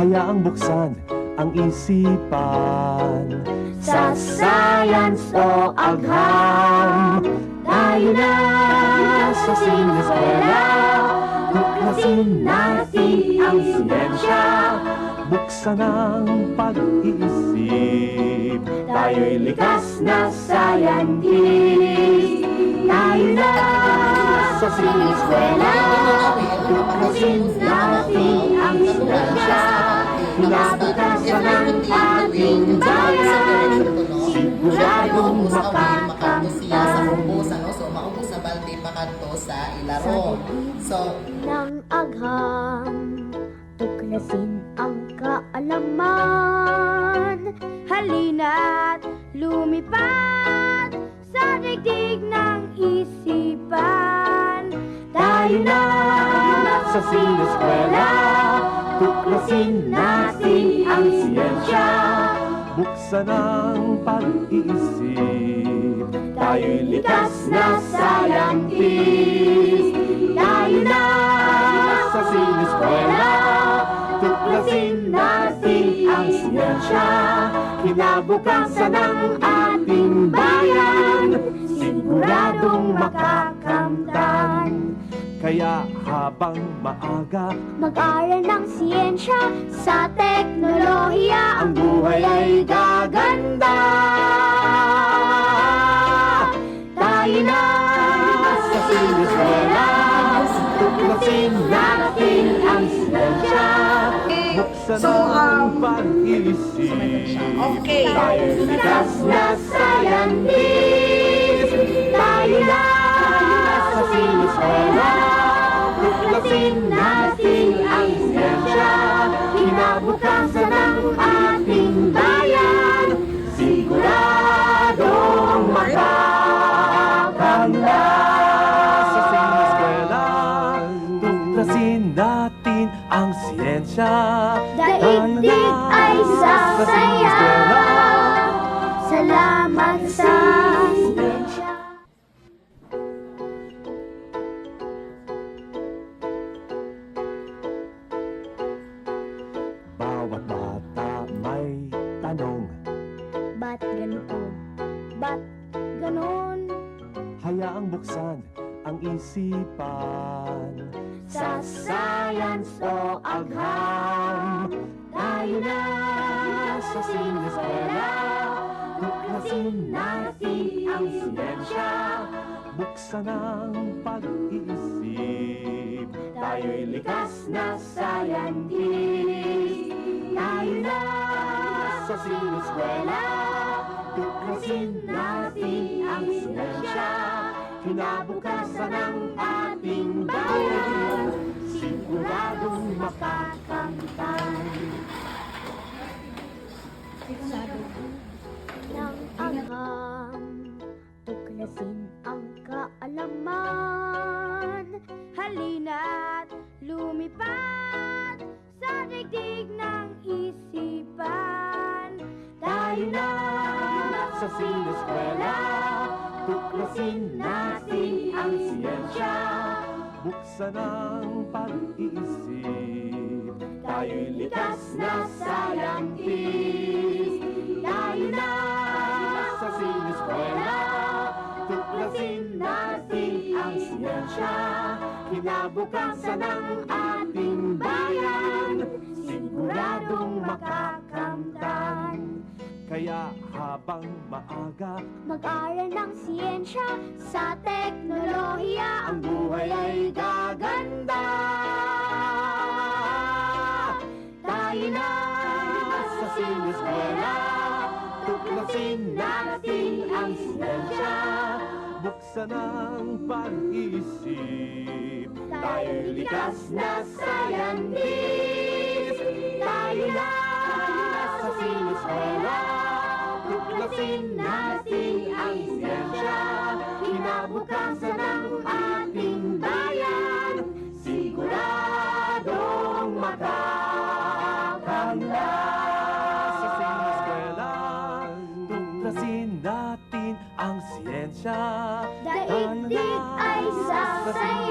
Hayaang buksan ang isipan. Sa science o agham, tayo na sa sineskwela. Tuklasin natin ang siyensya. Buksan ang pag-iisip. Tayo'y likas na scientist. Tayo na sa sineskwela. Tuklasin natin ang siyensya. Pinabutasan ang ating bayan. Siguradong makakamtan. Sa ubos, so maubos sa balde pakadto sa ilaro. So, Ng agham, tuklasin ang kaalaman. Halina't lumipad sa daigdig ng isipan. Tayo na sa sineskwela. Tuklasin natin ang siyensya. Buksan ang pag-iisip. Tayo'y likas na scientist. Tayo na Sa sineskwela. tuklasin natin ang siyensya. Kinabukasan ng ating bayan. Siguradong makakamtan. Kaya habang maaga, Mag-aral ng siyensya sa teknolohiya. ang buhay ay gaganda. Tayo na Sa sineskwela. Tuklasin natin ang siyensya. Buksan ang pag-iisip. okay. Tayo'y likas na scientist. Tayo na sa sineskwela. tuklasin natin ang siyensya. Kinabukasan ng ating bayan. Siguradong makakamtan. Sa sineskwela. Tuklasin natin ang siyensya. Daigdig ay sasaya. Salamat sa siyensya. Bawat bata may tanong. Ba't ganito? Ba't ganon? Hayaang buksan ang isipan. Sa science o agham, tayo na sa sineskwela. Tuklasin natin ang siyensya. Buksan ang pag-iisip. Tayo'y likas na scientist. Tayo na Sa sineskwela. tuklasin natin ang siyensya. Kinabukasan ng ating bayan. Siguradong makakamtan. Ng agham, tuklasin ang kaalaman. Halina't lumipad sa daigdig ng isipan. Tayo na Sa sineskwela. Tuklasin natin ang siyensya. Buksan ang pag-iisip. Tayo'y likas na scientist. Tayo na Sa sineskwela. tuklasin natin ang siyensya. Kinabukasan ng ating bayan. Siguradong makakamtan. Kaya habang maaga, Mag-aral ng siyensya sa teknolohiya. ang buhay ay gaganda. Tayo na Sa sineskwela. Tuklasin natin ang siyensya. Buksan ang pag-iisip. tayo'y likas na scientist. Tayo na Sa sineskwela. Tuklasin natin ang siyensya. Kinabukasan ng ating bayan. Siguradong makakamtan. Sa sineskwela. Tuklasin natin ang siyensya. Daigdig ay sasaya.